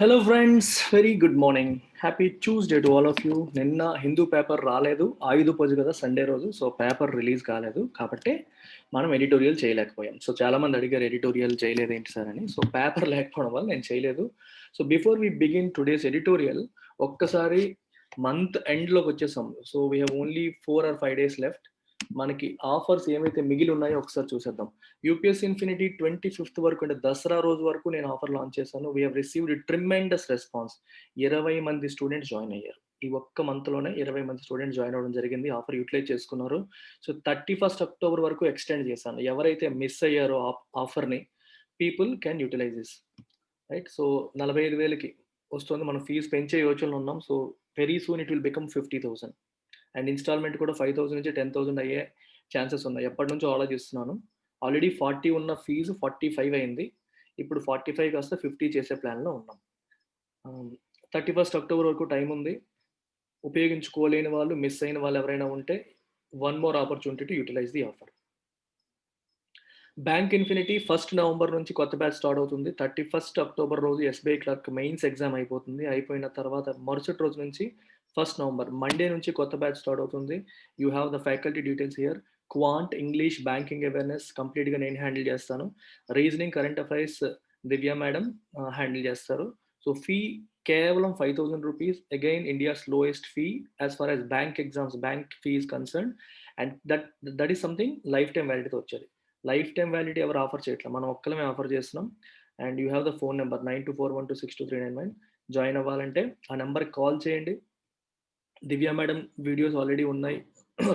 Hello friends, very good morning. Happy Tuesday to all of you. నిన్న Hindu paper రాలేదు, ఆయుధ పూజ కదా Sunday రోజు, so paper release కాలేదు కాబట్టి మనం ఎడిటోరియల్ చేయలేకపోయాం. సో చాలామంది అడిగారు ఎడిటోరియల్ చేయలేదు ఏంటి సార్ అని. సో పేపర్ లేకపోవడం వల్ల నేను చేయలేదు. So before we begin today's editorial, ఒక్కసారి మంత్ ఎండ్లోకి వచ్చేసాం. So we have only 4 or 5 days left. మనకి ఆఫర్స్ ఏమైతే మిగిలి ఉన్నాయో ఒకసారి చూసేద్దాం. యూపీఎస్ ఇన్ఫినిటీ 25th వరకు, అంటే దసరా రోజు వరకు నేను ఆఫర్ లాంచ్ చేశాను. We have received tremendous response. 20 మంది స్టూడెంట్స్ జాయిన్ అయ్యారు. ఈ ఒక్క మంత్లోనే 20 మంది స్టూడెంట్స్ జాయిన్ అవ్వడం జరిగింది. ఆఫర్ యూటిలైజ్ చేసుకున్నారు. సో 31st October వరకు ఎక్స్టెండ్ చేశాను. ఎవరైతే మిస్ అయ్యారో ఆఫర్ని, people can utilise this, right. So 45,000కి వస్తుంది. మనం ఫీజు పెంచే యోచనలో ఉన్నాం. So very soon it will become 50,000. And instalment కూడా 5,000 నుంచి 10,000 అయ్యే ఛాన్సెస్ ఉన్నాయి. ఎప్పటి నుంచో ఆలోచిస్తున్నాను. ఆల్రెడీ 40 ఉన్న ఫీజు 45 అయింది. ఇప్పుడు 45 కాస్త 50 చేసే ప్లాన్లో ఉన్నాం. 31st October వరకు టైం ఉంది. ఉపయోగించుకోలేని వాళ్ళు, మిస్ అయిన వాళ్ళు ఎవరైనా ఉంటే, one more opportunity to utilise the offer. Bank Infinity 1st November నుంచి కొత్త బ్యాచ్ స్టార్ట్ అవుతుంది. 31st October రోజు ఎస్బీఐ క్లర్క్ మెయిన్స్ ఎగ్జామ్ అయిపోతుంది. అయిపోయిన తర్వాత మరుసటి రోజు నుంచి 1st November మండే నుంచి కొత్త బ్యాచ్ స్టార్ట్ అవుతుంది. You have the faculty details here. Quant, English, banking awareness కంప్లీట్గా నేను హ్యాండిల్ చేస్తాను. Reasoning, current affairs Divya madam handle చేస్తారు. సో ఫీ కేవలం 5,000 rupees. Again India's lowest fee as far as bank exams, bank fee is concern. And that is something life time వ్యాలిడీతో వచ్చేది. Life time validity ఎవరు offer చేయట్లేదు, మనం ఒక్కలమే offer చేస్తున్నాం. And you have the phone number 9241262399. Join అవ్వాలంటే ఆ నెంబర్కి కాల్ చేయండి. దివ్య మేడం వీడియోస్ ఆల్రెడీ ఉన్నాయి.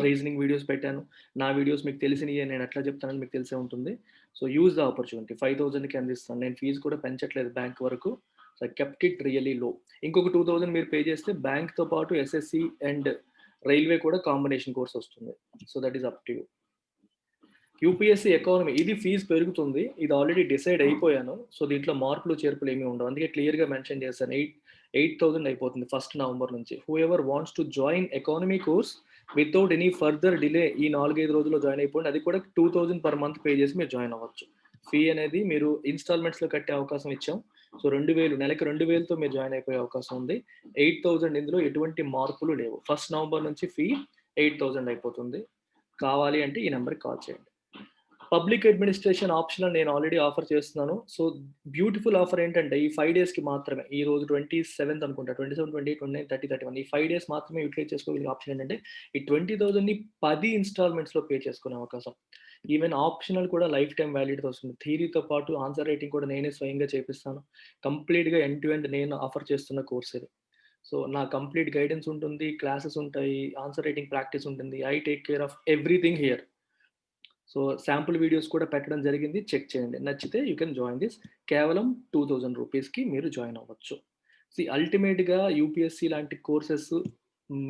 రీజనింగ్ వీడియోస్ పెట్టాను. నా వీడియోస్ మీకు తెలిసినవి, నేను ఎట్లా చెప్తానని మీకు తెలిసే ఉంటుంది. So use the opportunity. 5,000కి అందిస్తాను. నేను ఫీజు కూడా పెంచట్లేదు బ్యాంక్ వరకు. So kept it really low. ఇంకొక 2,000 మీరు పే చేస్తే బ్యాంక్తో పాటు ఎస్ఎస్సి అండ్ రైల్వే కూడా కాంబినేషన్ కోర్స్ వస్తుంది. So that is up to you. UPSC economy, ఇది ఫీజు పెరుగుతుంది. ఇది ఆల్రెడీ డిసైడ్ అయిపోయాను. సో దీంట్లో మార్పులు చేర్పులు ఏమీ ఉండవు. అందుకే క్లియర్గా మెన్షన్ చేశాను. 8,000 అయిపోతుంది 1st November నుంచి. Who ever wants to join economy course without any further delay, ఈ 4-5 రోజుల్లో జాయిన్ అయిపోండి. అది కూడా 2,000 per month పే చేసి మీరు జాయిన్ అవ్వచ్చు. ఫీ అనేది మీరు ఇన్స్టాల్మెంట్స్లో కట్టే అవకాశం ఇచ్చాం. సో 2,000, నెలకి 2,000తో మీరు జాయిన్ అయిపోయే అవకాశం ఉంది. 8,000, ఇందులో ఎటువంటి మార్పులు లేవు. 1st November నుంచి ఫీ 8,000 అయిపోతుంది. కావాలి అంటే ఈ నెంబర్కి కాల్ చేయండి. పబ్లిక్ అడ్మినిస్ట్రేషన్ ఆప్షనల్ నేను ఆల్రెడీ ఆఫర్ చేస్తున్నాను. సో బ్యూటిఫుల్ ఆఫర్ ఏంటంటే ఈ 5 daysకి మాత్రమే. ఈ రోజు 27th అనుకుంటా, 27, 28, 29, 30, 31, ఈ 5 days మాత్రమే యూటిలైజ్ చేసుకోగలిగే ఆప్షన్ ఏంటంటే ఈ 20,000ని 10 ఇన్స్టాల్మెంట్స్లో పే చేసుకునే అవకాశం. ఈవెన్ ఆప్షనల్ కూడా లైఫ్ టైం వ్యాలిడిటీ వస్తుంది. థియరీతో పాటు ఆన్సర్ రైటింగ్ కూడా నేనే స్వయంగా చేపిస్తాను. కంప్లీట్గా ఎండ్ టు ఎండ్ నేను ఆఫర్ చేస్తున్న కోర్స్ ఇది. సో నా కంప్లీట్ గైడెన్స్ ఉంటుంది, క్లాసెస్ ఉంటాయి, ఆన్సర్ రైటింగ్ ప్రాక్టీస్ ఉంటుంది. I take care of everything here. So sample videos కూడా పెట్టడం జరిగింది, చెక్ చేయండి. నచ్చితే యూ కెన్ జాయిన్ దిస్. కేవలం 2,000 రూపీస్కి మీరు జాయిన్ అవ్వచ్చు. అల్టిమేట్గా యూపీఎస్సీ లాంటి కోర్సెస్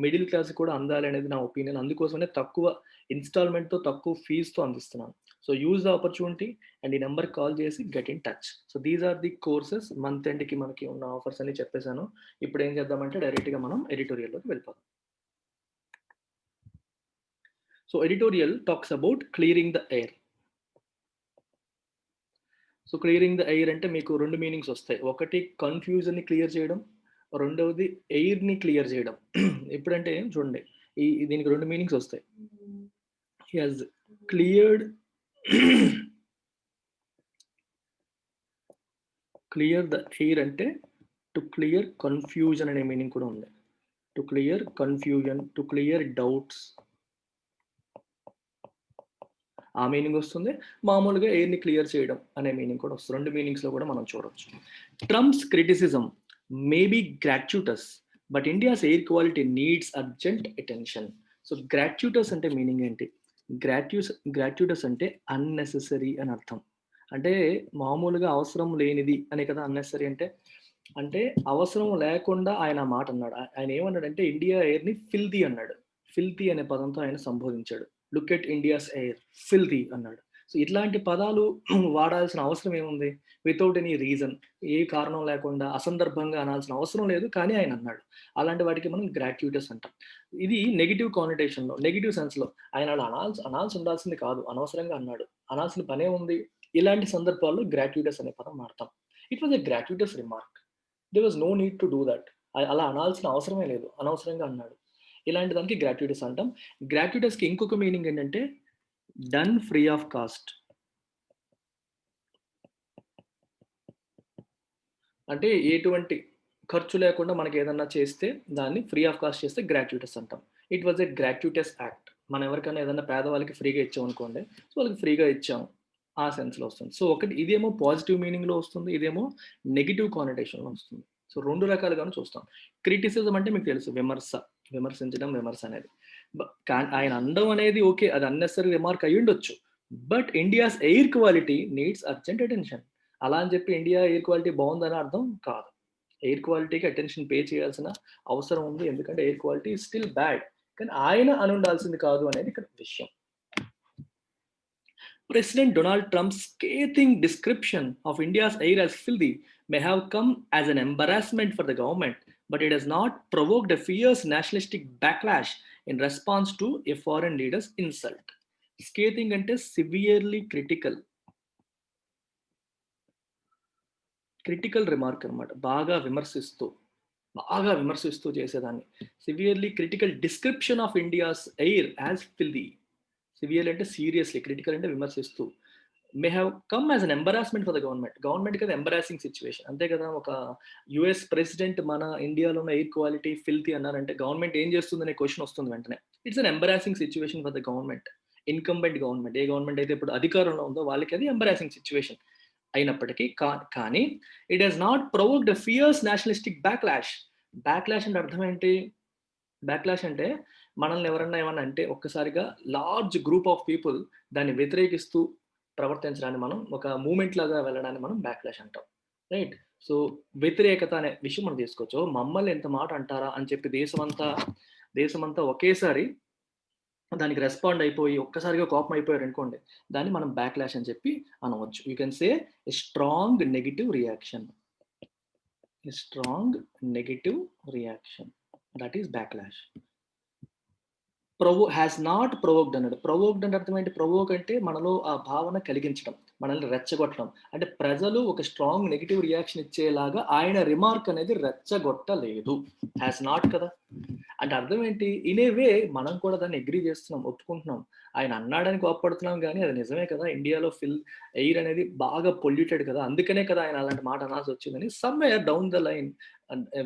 మిడిల్ క్లాస్ కూడా అందాలి అనేది నా ఒపీనియన్. అందుకోసమే తక్కువ ఇన్స్టాల్మెంట్తో, తక్కువ ఫీజుతో అందిస్తున్నాను. So use the opportunity and ఈ నెంబర్ కాల్ చేసి get in touch. So these are the courses. Month ఎండ్కి మనకి ఉన్న ఆఫర్స్ అని చెప్పేశాను. ఇప్పుడు ఏం చేద్దామంటే డైరెక్ట్గా మనం ఎడిటోరియల్లోకి వెళ్ళిపోదాం. So editorial talks about clearing the air. So clearing the air అంటే మీకు 2 మీనింగ్స్ వస్తాయి. ఒకటి కన్ఫ్యూజన్ని క్లియర్ చేయడం, రెండవది ఎయిర్ని క్లియర్ చేయడం. ఎప్పుడంటే చూడండి, దీనికి 2 మీనింగ్స్ వస్తాయి. He has cleared clear the air అంటే టు క్లియర్ కన్ఫ్యూజన్ అనే మీనింగ్ కూడా ఉంది. To clear confusion, to clear doubts, ఆ మీనింగ్ వస్తుంది. మామూలుగా ఎయిర్ని క్లియర్ చేయడం అనే మీనింగ్ కూడా వస్తుంది. 2 మీనింగ్స్లో కూడా మనం చూడవచ్చు. Trump's criticism may be gratuitous but India's air quality needs urgent attention. So gratuitous అంటే మీనింగ్ ఏంటి? గ్రాట్యుటస్ అంటే అన్నెసెసరీ అని అర్థం. అంటే మామూలుగా అవసరం లేనిది అనే కదా అన్నెసరీ అంటే. అంటే అవసరం లేకుండా ఆయన మాట అన్నాడు. ఆయన ఏమన్నాడంటే ఇండియా ఎయిర్ని ఫిల్తీ అన్నాడు. ఫిల్తీ అనే పదంతో ఆయన సంబోధించాడు. Look at India's air filthy అన్నాడు. సో ఇట్లాంటి పదాలు వాడాల్సిన అవసరం ఏముంది? వితౌట్ ఎనీ రీజన్, ఏ కారణం లేకుండా అసందర్భంగా అనాల్సిన అవసరం లేదు, కానీ ఆయన అన్నాడు. అలాంటి వాటికి మనం గ్రాట్యుటస్ అంటాం. ఇది నెగిటివ్ కానిటేషన్లో, నెగిటివ్ సెన్స్లో. ఆయన అలా అనాల్సి ఉండాల్సింది కాదు, అనవసరంగా అన్నాడు, అనాల్సిన పనే ఉంది. ఇలాంటి సందర్భాల్లో గ్రాట్యుటస్ అనే పదం వాడతాం. It was a gratuitous remark. They was no need to do that. అలా అనాల్సిన అవసరమే లేదు, అనవసరంగా అన్నాడు. ఇలాంటి దానికి గ్రాట్యుటస్ అంటాం. గ్రాట్యుటస్కి ఇంకొక మీనింగ్ ఏంటంటే డన్ ఫ్రీ ఆఫ్ కాస్ట్. అంటే ఎటువంటి ఖర్చు లేకుండా మనకి ఏదన్నా చేస్తే దాన్ని ఫ్రీ ఆఫ్ కాస్ట్ చేస్తే గ్రాట్యుటస్ అంటాం. It was a gratuitous act. మనం ఎవరికైనా ఏదన్నా పేదవాళ్ళకి ఫ్రీగా ఇచ్చాం అనుకోండి, సో వాళ్ళకి ఫ్రీగా ఇచ్చాం ఆ సెన్స్లో వస్తుంది. సో ఒకటి ఇదేమో పాజిటివ్ మీనింగ్లో వస్తుంది, ఇదేమో నెగిటివ్ కానటేషన్లో వస్తుంది. సో రెండు రకాలుగాను చూస్తాం. క్రిటిసిజం అంటే మీకు తెలుసు, విమర్శ, విమర్శించడం, విమర్శ అనేది. ఆయన అనడం అనేది ఓకే, అది అన్నెసరీ రిమార్క్ అయ్యి ఉండొచ్చు. But India's air quality needs urgent attention. అలా అని చెప్పి ఇండియా ఎయిర్ క్వాలిటీ బాగుందని అర్థం కాదు. ఎయిర్ క్వాలిటీకి అటెన్షన్ పే చేయాల్సిన అవసరం ఉంది, ఎందుకంటే ఎయిర్ క్వాలిటీ స్టిల్ బ్యాడ్. కానీ ఆయన అని ఉండాల్సింది కాదు అనేది ఇక్కడ విషయం. President Donald Trump's scathing description of India's air as filthy may have come as an embarrassment for the government, but it has not provoked a fierce nationalistic backlash in response to a foreign leader's insult. Scathing ante severely critical. Critical remark అనమాట. బాగా విమర్శిస్తూ చేసేదాన్ని. Severely critical description of India's air as filthy. Severe అంటే seriously, critical అంటే విమర్శిస్తూ. May have come as an embarrassment for the government. గవర్నమెంట్కి అది embarrassing situation, అంతే కదా. ఒక యుఎస్ ప్రెసిడెంట్ మన ఇండియాలో ఉన్న ఎయిర్ క్వాలిటీ ఫిల్తీ అన్నారంటే గవర్నమెంట్ ఏం చేస్తుంది అనే క్వశ్చన్ వస్తుంది వెంటనే. It's an embarrassing situation for the government. Incumbent government, A government అయితే ఇప్పుడు అధికారంలో ఉందో వాళ్ళకి అది ఎంబరాసింగ్ సిచ్యువేషన్ అయినప్పటికీ కానీ it has not provoked a fierce nationalistic backlash. Backlash అంటే అర్థం ఏంటి? బ్యాక్లాష్ అంటే మనల్ని ఎవరన్నా ఏమన్నా అంటే ఒక్కసారిగా లార్జ్ గ్రూప్ ఆఫ్ పీపుల్ దాన్ని వ్యతిరేకిస్తూ ప్రవర్తించడాన్ని మనం ఒక మూమెంట్ లాగా వెళ్ళడాన్ని మనం బ్యాక్లాష్ అంటాం, రైట్? సో వ్యతిరేకత అనే విషయం మనం తీసుకోవచ్చు. మమ్మల్ని ఎంత మాట అంటారా అని చెప్పి దేశమంతా ఒకేసారి దానికి రెస్పాండ్ అయిపోయి ఒక్కసారిగా కోపం అయిపోయారు అనుకోండి, దాన్ని మనం బ్యాక్లాష్ అని చెప్పి అనవచ్చు. You can say a strong negative reaction. A strong negative reaction, that is backlash. Has not provoked అన్నాడు. ప్రొవోక్డ్ అంటే అర్థం ఏంటి? ప్రొవోక్ అంటే మనలో ఆ భావన కలిగించడం, మనల్ని రెచ్చగొట్టడం. అంటే ప్రజలు ఒక స్ట్రాంగ్ నెగిటివ్ రియాక్షన్ ఇచ్చేలాగా ఆయన రిమార్క్ అనేది రెచ్చగొట్టలేదు. హ్యాస్ నాట్ కదా. అంటే అర్థం ఏంటి? ఇన్ ఏ వే మనం కూడా దాన్ని అగ్రీ చేస్తున్నాం, ఒప్పుకుంటున్నాం. ఆయన అన్నాడని కోప్పడుతున్నాం, కానీ అది నిజమే కదా. ఇండియాలో ఎయిర్ అనేది బాగా పొల్యూటెడ్ కదా, అందుకనే కదా ఆయన అలాంటి మాట అనాల్సి వచ్చిందని somewhere down the line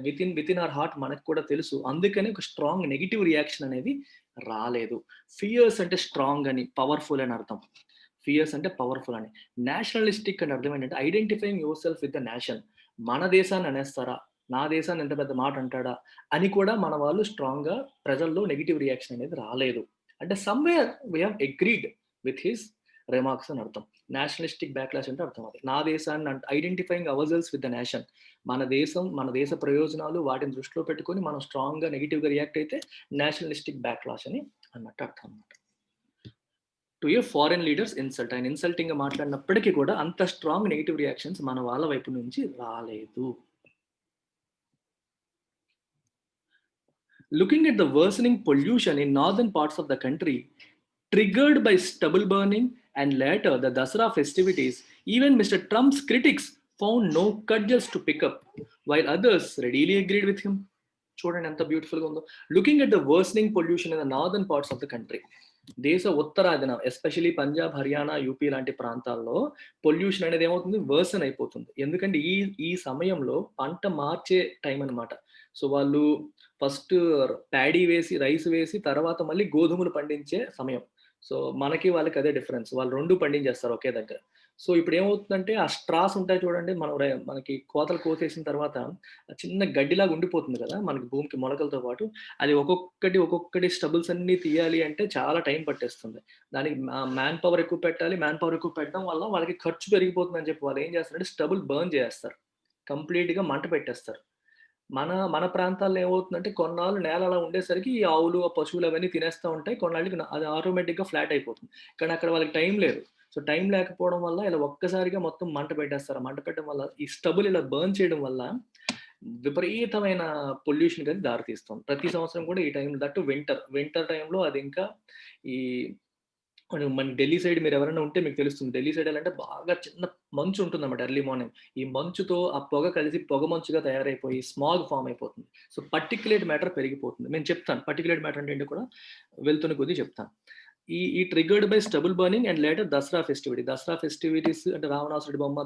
with in our heart మనకు కూడా తెలుసు. అందుకనే ఒక స్ట్రాంగ్ నెగిటివ్ రియాక్షన్ అనేది రాలేదు. ఫియర్స్ అంటే స్ట్రాంగ్ అని, పవర్ఫుల్ అని అర్థం. ఫియర్స్ అంటే పవర్ఫుల్ అని. నేషనలిస్టిక్ అంటే అర్థం ఏంటంటే identifying your self with the nation. మన దేశాన్ని అనేస్తారా, నా దేశాన్ని ఎంత పెద్ద మాట అంటాడా అని కూడా మన వాళ్ళు స్ట్రాంగ్ గా ప్రజల్లో నెగిటివ్ రియాక్షన్ అనేది రాలేదు. అంటే somewhere we have agreed with his remarks అని అర్థం. నేషనలిస్టిక్ బ్యాక్లాష్ అంటే అర్థం అది. నా దేశాన్ని identifying ourselves with the nation. మన దేశ ప్రయోజనాలు వాటిని దృష్టిలో పెట్టుకొని మనం స్ట్రాంగ్ గా నెగిటివ్ గా రియాక్ట్ అయితే నేషనలిస్టిక్ బ్యాక్లాష్ అని అన్నట్టు అర్థం అన్నమాట. To A foreign leaders insult, ఆయన ఇన్సల్టింగ్ గా మాట్లాడినప్పటికీ కూడా అంత స్ట్రాంగ్ నెగిటివ్ రియాక్షన్స్ మన వాళ్ళ వైపు నుంచి రాలేదు. Looking at the worsening pollution in northern parts of the country, triggered by stubble burning and later the Dasara festivities, even Mr. Trump's critics found no cudgels to pick up, while others readily agreed with him. చూడండి ఎంత beautiful గా ఉందో. Looking at the worsening pollution in the northern parts of the country. దేశ ఉత్తరాదిన especially Punjab, Haryana, UP లాంటి ప్రాంతాల్లో pollution అనేది ఏమవుతుంది? Worsen అయిపోతుంది. ఎందుకంటే ఈ సమయంలో పంట మార్చే టైం అనమాట. సో వాళ్ళు ఫస్ట్ ప్యాడీ వేసి, రైస్ వేసి, తర్వాత మళ్ళీ గోధుమలు పండించే సమయం. సో మనకి వాళ్ళకి అదే డిఫరెన్స్. వాళ్ళు రెండు పండించేస్తారు ఒకే దగ్గర. సో ఇప్పుడు ఏమవుతుందంటే ఆ స్ట్రాస్ ఉంటాయి చూడండి, మనకి కోతలు కోసేసిన తర్వాత చిన్న గడ్డిలాగా ఉండిపోతుంది కదా మనకి భూమికి మొలకలతో పాటు. అది ఒక్కొక్కటి స్టబుల్స్ అన్ని తీయాలి అంటే చాలా టైం పట్టేస్తుంది. దానికి మ్యాన్ పవర్ ఎక్కువ పెట్టాలి. మ్యాన్ పవర్ ఎక్కువ పెట్టడం వల్ల వాళ్ళకి ఖర్చు పెరిగిపోతుందని చెప్పి వాళ్ళు ఏం చేస్తారంటే స్టబుల్ బర్న్ చేస్తారు, కంప్లీట్ గా మంట పెట్టేస్తారు. మన ప్రాంతాల్లో ఏమవుతుందంటే కొన్నాళ్ళు నేల అలా ఉండేసరికి ఈ ఆవులు, ఆ పశువులు అవన్నీ తినేస్తా ఉంటాయి. కొన్నాళ్ళకి అది ఆటోమేటిక్‌గా ఫ్లాట్ అయిపోతుంది. కానీ అక్కడ వాళ్ళకి టైం లేదు. సో టైం లేకపోవడం వల్ల ఇలా ఒక్కసారిగా మొత్తం మంట పెట్టేస్తారు. మంట పెట్టడం వల్ల ఈ స్టబుల్ ఇలా బర్న్ చేయడం వల్ల విపరీతమైన పొల్యూషన్‌కి అది దారితీస్తుంది. ప్రతి సంవత్సరం కూడా ఈ టైం దట్టు వింటర్ టైంలో అది ఇంకా ఈ మన ఢిల్లీ సైడ్ మీరు ఎవరైనా ఉంటే మీకు తెలుస్తుంది. ఢిల్లీ సైడ్ ఎలా అంటే బాగా చిన్న మంచు ఉంటుందన్నమాట ఎర్లీ మార్నింగ్. ఈ మంచుతో ఆ పొగ కలిసి పొగ మంచుగా తయారైపోయి స్మాగ్ ఫార్మ్ అయిపోతుంది. సో, పార్టిక్యులేట్ మ్యాటర్ పెరిగిపోతుంది. నేను చెప్తాను. పార్టిక్యులేట్ మ్యాటర్ అంటే ఏంటో కూడా వెళ్తున్న కొద్దీ చెప్తాను. ఈ ఈ triggered by stubble burning and later Dasara festivity. Dasara festivities అంటే రావణాసురుడి బొమ్మ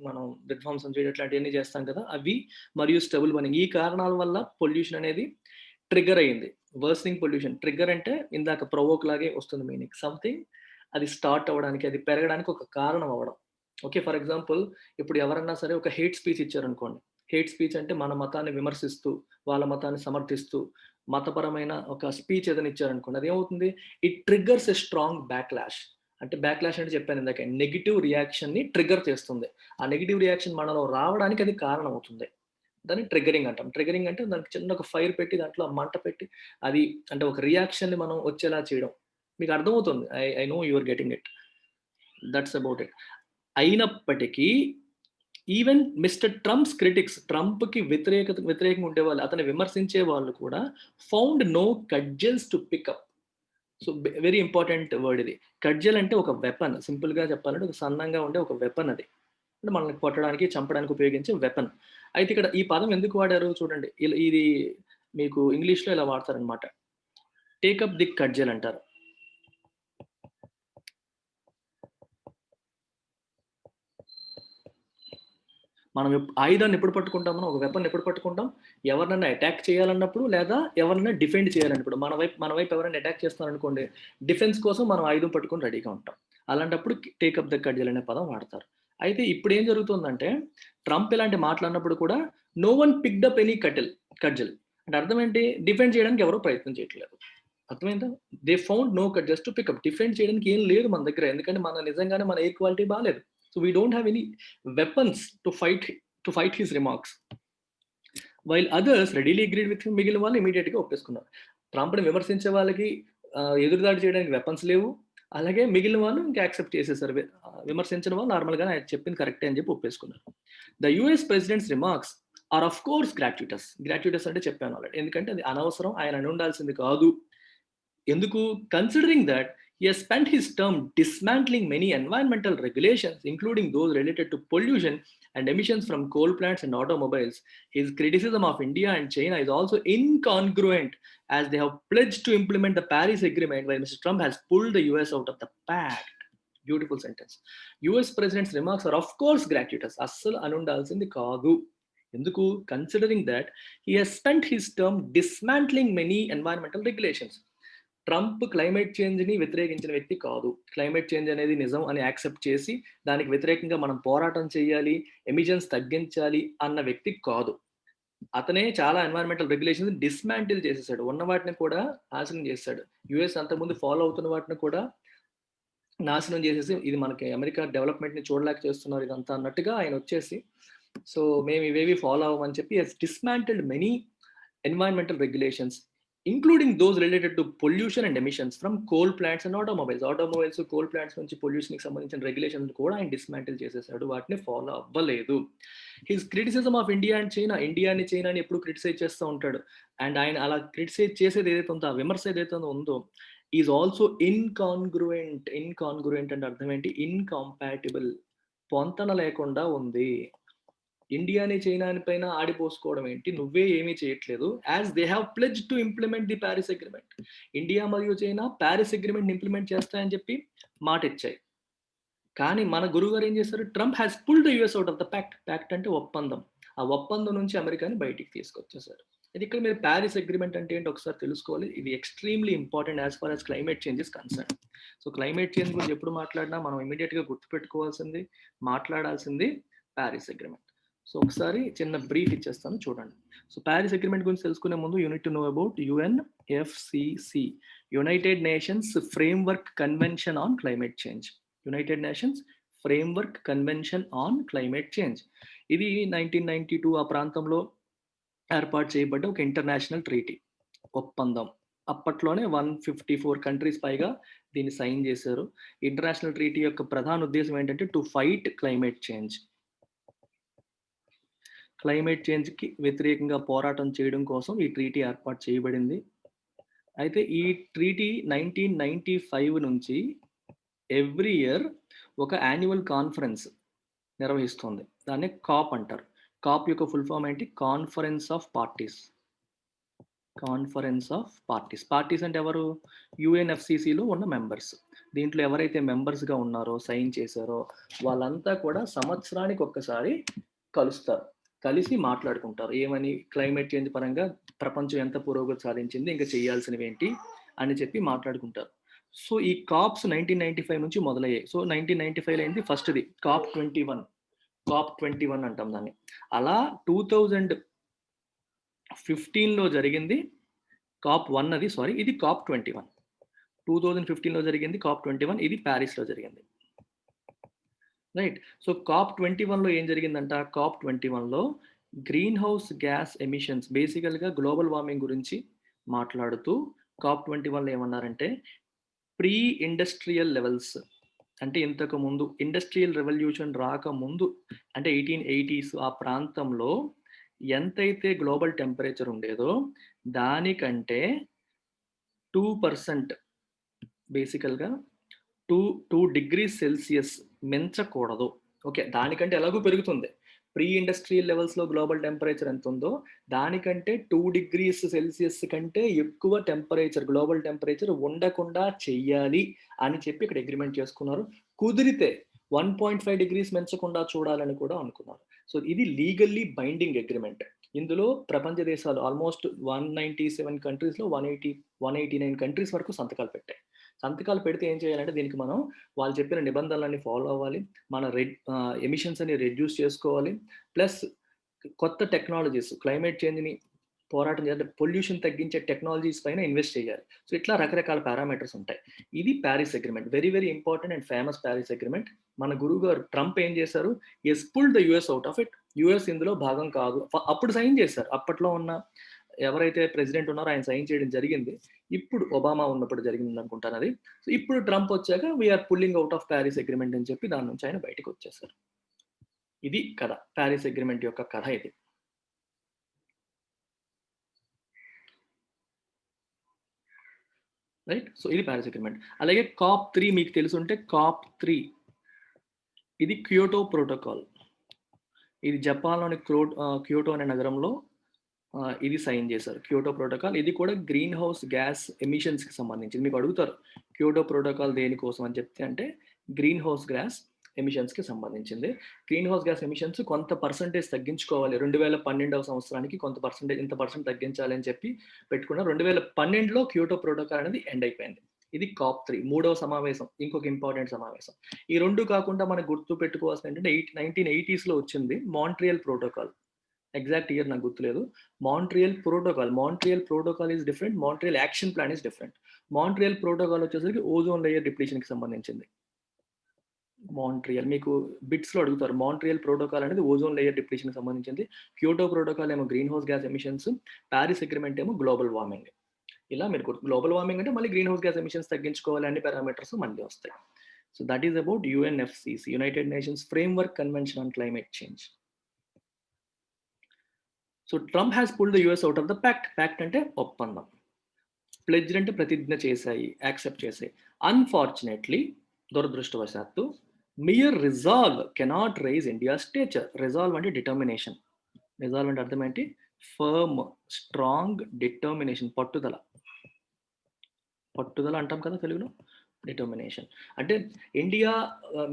మనం విధ్వంసం చేయడం ఇట్లాంటియన్నీ చేస్తాం కదా! అవి మరియు స్టబుల్ బర్నింగ్. ఈ కారణాల వల్ల పొల్యూషన్ అనేది ట్రిగ్గర్ అయింది. Worsening pollution. ట్రిగ్గర్ అంటే ఇందాక ప్రొవోక్ లాగే వస్తుంది మీనింగ్. సంథింగ్ అది స్టార్ట్ అవ్వడానికి, అది పెరగడానికి ఒక కారణం అవ్వడం. ఓకే. ఫర్ ఎగ్జాంపుల్ ఇప్పుడు ఎవరన్నా సరే ఒక హేట్ స్పీచ్ ఇచ్చారనుకోండి. హేట్ స్పీచ్ అంటే మన మతాన్ని విమర్శిస్తూ, వాళ్ళ మతాన్ని సమర్థిస్తూ, మతపరమైన ఒక స్పీచ్ ఏదైనా ఇచ్చారనుకోండి. అదేమవుతుంది? It triggers a strong backlash. అంటే బ్యాక్‌లాష్ అంటే చెప్పాను ఇందాక. నెగెటివ్ రియాక్షన్‌ని ట్రిగ్గర్ చేస్తుంది. ఆ నెగెటివ్ రియాక్షన్ మనలో రావడానికి అది కారణం అవుతుంది. దాన్ని ట్రిగ్గరింగ్ అంటాం. ట్రిగ్గరింగ్ అంటే దానికి చిన్న ఒక ఫైర్ పెట్టి దాంట్లో మంట పెట్టి అది అంటే ఒక రియాక్షన్‌ని మనం వచ్చేలా చేయడం. మీకు అర్థమవుతుంది. I know you are getting it. That's about it. అయినప్పటికీ ఈవెన్ మిస్టర్ ట్రంప్స్ క్రిటిక్స్ ట్రంప్‌కి వ్యతిరేకంగా ఉండేవాళ్ళు, అతన్ని విమర్శించే వాళ్ళు కూడా found no cudgels to pick up. So, very important word ఇది. కడ్జెల్ అంటే ఒక వెపన్. సింపుల్‌గా చెప్పాలంటే ఒక సన్నంగా ఉండే ఒక వెపన్ అది. అంటే మనల్ని కొట్టడానికి, చంపడానికి ఉపయోగించే వెపన్. అయితే ఇక్కడ ఈ పదం ఎందుకు వాడారు చూడండి. ఇది మీకు ఇంగ్లీష్‌లో ఇలా వాడతారనమాట. టేక్ అప్ ది కడ్జెల్ అంటారు. మనం ఆయుధాన్ని ఎప్పుడు పట్టుకుంటాం మనం? ఒక వెపన్ ఎప్పుడు పట్టుకుంటాం? ఎవరినైనా అటాక్ చేయాలన్నప్పుడు, లేదా ఎవరినైనా డిఫెండ్ చేయాలన్నప్పుడు. మన వైపు ఎవరైనా అటాక్ చేస్తున్నారనుకోండి, డిఫెన్స్ కోసం మనం ఆయుధం పట్టుకొని రెడీగా ఉంటాం. అలాంటప్పుడు టేక్ అప్ ద కడ్జెల్ అనే పదం వాడతారు. అయితే ఇప్పుడేం జరుగుతుందంటే, ట్రంప్ ఇలాంటి మాటలన్నప్పుడు కూడా no one picked up any cudgel. అంటే అర్థం ఏంటి? డిఫెండ్ చేయడానికి ఎవరు ప్రయత్నం చేయట్లేదు. అర్థమైందా? They found no just to pick up. Defend చేయడానికి ఏం లేదు మన దగ్గర. ఎందుకంటే నిజంగానే మన ఎయిర్ క్వాలిటీ బాలేదు. So, we don't have any weapons to fight his remarks. While others readily agreed with him. మిగిలిన వాళ్ళు ఇమ్మీడియేట్‌గా ఒప్పేసుకున్నారు. ట్రంప్‌ని విమర్శించే వాళ్ళకి ఎదురుదాడి చేయడానికి వెపన్స్ లేవు. అలాగే మిగిలిన వాళ్ళు ఇంకా యాక్సెప్ట్ చేసేసారు. విమర్శించిన వాళ్ళు నార్మల్‌గానే ఆయన చెప్పింది కరెక్టే అని చెప్పి ఒప్పేసుకున్నారు. The US president's remarks are of course gratuitous. Gratuitous అంటే చెప్పాను ఆల్రెడీ. ఎందుకంటే అది అనవసరం. ఆయన అనుండాల్సింది కాదు. ఎందుకు? Considering that he has spent his term dismantling many environmental regulations, including those related to pollution and emissions from coal plants and automobiles. His criticism of India and China is also incongruent, as they have pledged to implement the Paris Agreement, while Mr. Trump has pulled the US out of the pact. Beautiful sentence. US President's remarks are, of course, gratuitous. అస్సలు అనుండాల్సింది కాదు. ఎందుకు? Considering that he has spent his term dismantling many environmental regulations. Trump climate చేంజ్‌ని వ్యతిరేకించిన వ్యక్తి కాదు. Climate change అనేది నిజం అని యాక్సెప్ట్ చేసి, దానికి వ్యతిరేకంగా మనం పోరాటం చేయాలి, ఎమిషన్స్ తగ్గించాలి అన్న వ్యక్తి కాదు. అతనే చాలా ఎన్వైర్న్‌మెంటల్ రెగ్యులేషన్స్ డిస్మాంటిల్ చేసేసాడు. ఉన్న వాటిని కూడా నాశనం చేసేసాడు. యూఎస్ అంతకుముందు ఫాలో అవుతున్న వాటిని కూడా నాశనం చేసేసి, ఇది మనకి అమెరికా డెవలప్‌మెంట్‌ని చూడలేక చేస్తున్నారు ఇదంతా అన్నట్టుగా ఆయనొచ్చేసి, సో, మేము ఇవేవి ఫాలో అవ్వమని చెప్పి has dismantled many environmental regulations, including those related to pollution and emissions from coal plants and automobiles. Automobiles, coal plants నుంచి పొల్యూషన్‌కి సంబంధించిన రెగ్యులేషన్స్ కూడా ఆయన డిస్మాంటిల్ చేసేసాడు. వాటిని ఫాలో అవ్వలేదు. His criticism of India and China, ఇండియాని, చైనాని ఎప్పుడు క్రిటిసైజ్ చేస్తూ ఉంటాడు. అండ్ ఆయన అలా క్రిటిసైజ్ చేసేది ఏదైతే ఉందో, ఆ విమర్శ ఏదైతే ఉందో ఈజ్ ఆల్సో ఇన్‌కాంగ్రుయెంట్. ఇన్‌కాంగ్రుయెంట్ అంటే అర్థం ఏంటి? ఇన్‌కంపాటిబుల్. పొంతన లేకుండా ఉంది. ఇండియాని, చైనాని పైన ఆడిపోసుకోవడం ఏంటి? నువ్వే ఏమీ చేయట్లేదు. As they have pledged to implement the Paris agreement. India మరియు చైనా పారిస్ అగ్రీమెంట్‌ని ఇంప్లిమెంట్ చేస్తాయని చెప్పి మాటిచ్చాయి. కానీ మన గురువుగారు ఏం చేశారు? Trump has pulled the US out of the pact. Pact అంటే ఒప్పందం. ఆ ఒప్పందం నుంచి అమెరికాని బయటికి తీసుకొచ్చేసారు. అయితే ఇక్కడ మీరు పారిస్ అగ్రీమెంట్ అంటే ఏంటో ఒకసారి తెలుసుకోవాలి. ఇది extremely important as far as climate change is concerned. So, climate change గురించి ఎప్పుడు మాట్లాడినా మనం ఇమ్మీడియేట్‌గా గుర్తుపెట్టుకోవాల్సింది, మాట్లాడాల్సింది పారిస్ అగ్రీమెంట్. సో, ఒకసారి చిన్న బ్రీఫ్ ఇచ్చేస్తాను చూడండి. సో, పారిస్ అగ్రీమెంట్ గురించి తెలుసుకునే ముందు you need to know about UNFCCC. United nations framework convention on climate change. United nations framework convention on climate change. ఇది 1992 ఆ ప్రాంతంలో ఏర్పాటు చేయబడ్డ ఒక ఇంటర్నేషనల్ ట్రీటీ. ఒప్పందం. అప్పట్లోనే 154 కంట్రీస్ పైగా దీన్ని సైన్ చేశారు. ఇంటర్నేషనల్ ట్రీటీ యొక్క ప్రధాన ఉద్దేశ్యం ఏంటంటే to fight climate change. Climate చేంజ్‌కి వ్యతిరేకంగా పోరాటం చేయడం కోసం ఈ ట్రీటీ ఏర్పాటు చేయబడింది. అయితే ఈ ట్రీటీ 1995 నుంచి ఎవ్రీ ఇయర్ ఒక యాన్యువల్ కాన్ఫరెన్స్ నిర్వహిస్తుంది. దాన్ని కాప్ అంటారు. కాప్ యొక్క ఫుల్ ఫామ్ ఏంటి? Conference of parties. Conference of parties. Parties అంటే ఎవరు? యుఎన్ఎఫ్సిసిలో ఉన్న మెంబర్స్. దీంట్లో ఎవరైతే మెంబర్స్‌గా ఉన్నారో, సైన్ చేశారో వాళ్ళంతా కూడా సంవత్సరానికి ఒక్కసారి కలుస్తారు. కలిసి మాట్లాడుకుంటారు. ఏమని? క్లైమేట్ చేంజ్ పరంగా ప్రపంచం ఎంత పురోగతి సాధించింది, ఇంకా చేయాల్సినవేంటి అని చెప్పి మాట్లాడుకుంటారు. సో, ఈ కాప్స్ 1995 నుంచి మొదలయ్యాయి. సో, 1995లో ఏంటి ఫస్ట్‌ది కాప్ 21. కాప్ 21 అంటాం దాన్ని. అలా 2015లో జరిగింది కాప్ 1 అది సారీ. ఇది కాప్ 21. 2015లో జరిగింది కాప్ 21. ఇది పారిస్‌లో జరిగింది. రైట్. సో, కాప్ 21లో ఏం జరిగిందంట? కాప్ 21లో గ్రీన్ హౌస్ గ్యాస్ ఎమిషన్స్ బేసికల్‌గా గ్లోబల్ వార్మింగ్ గురించి మాట్లాడుతూ కాప్ 21లో ఏమన్నారంటే ప్రీ ఇండస్ట్రియల్ లెవెల్స్ అంటే ఇంతకుముందు ఇండస్ట్రియల్ రెవల్యూషన్ రాకముందు అంటే 1880s ఆ ప్రాంతంలో ఎంతైతే గ్లోబల్ టెంపరేచర్ ఉండేదో దానికంటే 2% బేసికల్‌గా 2 డిగ్రీస్ సెల్సియస్ మించకూడదు. ఓకే. దానికంటే ఎలాగో పెరుగుతుంది. ప్రీ ఇండస్ట్రియల్ లెవెల్స్‌లో గ్లోబల్ టెంపరేచర్ ఎంతుందో దానికంటే 2 డిగ్రీస్ సెల్సియస్ కంటే ఎక్కువ టెంపరేచర్ గ్లోబల్ టెంపరేచర్ ఉండకుండా చెయ్యాలి అని చెప్పి ఇక్కడ అగ్రీమెంట్ చేసుకున్నారు. కుదిరితే 1.5 డిగ్రీస్ మించకుండా చూడాలని కూడా అనుకున్నారు. సో, ఇది లీగల్లీ బైండింగ్ అగ్రీమెంట్. ఇందులో ప్రపంచ దేశాలు ఆల్మోస్ట్ 197 కంట్రీస్‌లో 189 కంట్రీస్ వరకు సంతకాలు పెట్టాయి. సంతకాలు పెడితే ఏం చేయాలంటే దీనికి మనం వాళ్ళు చెప్పిన నిబంధనలన్నీ ఫాలో అవ్వాలి. మన ఎమిషన్స్ అన్ని రెడ్యూస్ చేసుకోవాలి. ప్లస్ కొత్త టెక్నాలజీస్ క్లైమేట్ చేంజ్‌ని పోరాటం చేయాలంటే పొల్యూషన్ తగ్గించే టెక్నాలజీస్ పైన ఇన్వెస్ట్ చేయాలి. సో, ఇట్లా రకరకాల పారామీటర్స్ ఉంటాయి. ఇది Paris agreement. Very very important and famous Paris agreement. మన గురువుగారు ట్రంప్ ఏం చేశారు? He pulled the US out of it. US ఇందులో భాగం కాదు. అప్పుడు సైన్ చేశారు. అప్పట్లో ఉన్న ఎవరైతే ప్రెసిడెంట్ ఉన్నారో ఆయన సైన్ చేయడం జరిగింది. ఇప్పుడు ఒబామా ఉన్నప్పుడు జరిగిందనుకుంటాను అది. సో, ఇప్పుడు ట్రంప్ వచ్చాక we are pulling out of Paris agreement అని చెప్పి దాని నుంచి ఆయన బయటకొచ్చేసారు. ఇది కథ. పారిస్ అగ్రీమెంట్ యొక్క కథ ఇది. రైట్. సో, ఇది పారిస్ అగ్రీమెంట్. అలాగే కాప్ 3 మీకు తెలుసుంటే కాప్ 3 ఇది క్యోటో ప్రోటోకాల్. ఇది జపాన్‌లోని క్యోటో అనే నగరంలో ఇది సైన్ చేశారు. Kyoto protocol. ఇది కూడా గ్రీన్ హౌస్ గ్యాస్ ఎమిషన్స్‌కి సంబంధించింది. మీకు అడుగుతారు. క్యోటో ప్రోటోకాల్ దేనికోసం అని చెప్తే అంటే గ్రీన్ హౌస్ గ్యాస్ ఎమిషన్స్‌కి సంబంధించింది. గ్రీన్ హౌస్ గ్యాస్ ఎమిషన్స్ కొంత పర్సెంటేజ్ తగ్గించుకోవాలి. 2012వ సంవత్సరానికి కొంత పర్సెంటేజ్ ఇంత పర్సెంట్ తగ్గించాలి అని చెప్పి పెట్టుకున్నారు. 2012లో క్యోటో ప్రోటోకాల్ అనేది ఎండ్ అయిపోయింది. ఇది కాప్ 3 మూడవ సమావేశం. ఇంకొక ఇంపార్టెంట్ సమావేశం. ఈ 2 కాకుండా మనం గుర్తుపెట్టుకోవాల్సింది ఏంటంటే 1980స్‌లో వచ్చింది మాంట్రియల్ ప్రోటోకాల్. ఎగ్జాక్ట్ ఇయర్ నాకు గుర్తులేదు. Montreal protocol is different. Montreal action plan is different. Montreal protocol వచ్చేసరికి ఓజోన్ లేయర్ డిప్లీషన్‌కి సంబంధించింది. మాంట్రియల్ మీకు బిట్స్‌లో అడుగుతారు. మాంట్రియల్ ప్రోటోకాల్ అనేది ఓజోన్ లేయర్ డిప్లీషన్‌కి సంబంధించింది. క్యోటో ప్రోటోకాల్ ఏమో green house gas emissions, Paris agreement ఏమో గ్లోబల్ వార్మింగ్. ఇలా మీరు గ్లోబల్ వార్మింగ్ అంటే మళ్ళీ గ్రీన్ హౌస్ గ్యాస్ ఎమిషన్స్ తగ్గించుకోవాలి అన్ని పారామీటర్స్ మళ్ళీ వస్తాయి. So that is about UNFCCC United nations framework convention on climate change. So Trump has pulled the US out of the pact. Pact అంటే ఒప్పందం. ప్లెడ్జ్ అంటే ప్రతిజ్ఞ చేశాయి, యాక్సెప్ట్ చేశాయి. అన్ఫార్చునేట్లీ దురదృష్టవశాత్తు mere resolve cannot raise India stature. Resolve అంటే determination. Resolve అంటే అర్థం ఏంటి? ఫర్మ్, స్ట్రాంగ్, డిటర్మినేషన్, పట్టుదల. పట్టుదల అంటాం కదా తెలుగులో. డిటర్మినేషన్ అంటే ఇండియా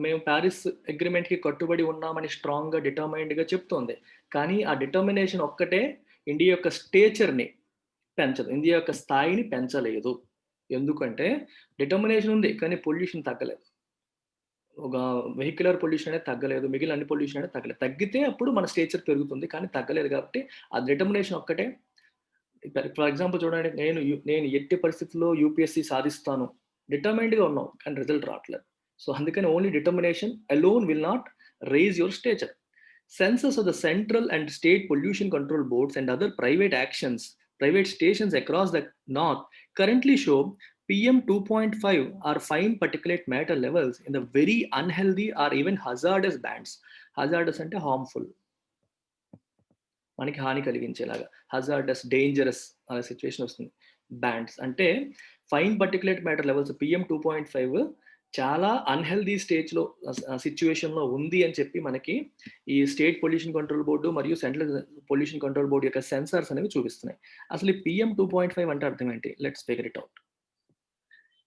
మేము ప్యారిస్ అగ్రిమెంట్కి కట్టుబడి ఉన్నామని స్ట్రాంగ్గా డిటర్మైన్డ్గా చెప్తోంది. కానీ ఆ డిటర్మినేషన్ ఒక్కటే ఇండియా యొక్క స్టేచర్ని పెంచదు, ఇండియా యొక్క స్థాయిని పెంచలేదు. ఎందుకంటే డిటర్మినేషన్ ఉంది కానీ పొల్యూషన్ తగ్గలేదు. ఒక వెహిక్యులర్ పొల్యూషన్ అనేది తగ్గలేదు, మిగిలిన అన్ని పొల్యూషన్ అనేది తగ్గలేదు. తగ్గితే అప్పుడు మన స్టేచర్ పెరుగుతుంది కానీ తగ్గలేదు. కాబట్టి ఆ డిటర్మినేషన్ ఒక్కటే. ఫర్ ఎగ్జాంపుల్ చూడండి, నేను ఎట్టి పరిస్థితుల్లో యూపీఎస్సీ సాధిస్తాను డిటర్మైన్డ్గా ఉన్నాం కానీ రిజల్ట్ రావట్లేదు. సో అందుకని only determination alone will not rise your stature. Census of the central and state pollution control boards and other private stations across the north currently show PM 2.5 or fine particulate matter levels in the very unhealthy or even hazardous bands. Hazardous ante harmful, మనకి హాని కలిగించేలాగా. Hazardous, dangerous అనే situation వస్తుంది. Bands అంటే fine particulate matter levels PM 2.5 చాలా unhealthy స్టేజ్‌లో సిట్యుయేషన్‌లో ఉంది అని చెప్పి మనకి ఈ స్టేట్ పొల్యూషన్ కంట్రోల్ బోర్డ్ మరియు సెంట్రల్ పొల్యూషన్ కంట్రోల్ బోర్డ్ యొక్క సెన్సార్స్ అనేవి చూపిస్తున్నాయి. అసలు ఈ పీఎం 2.5 అంటే అర్థం ఏంటి? Let's figure it out.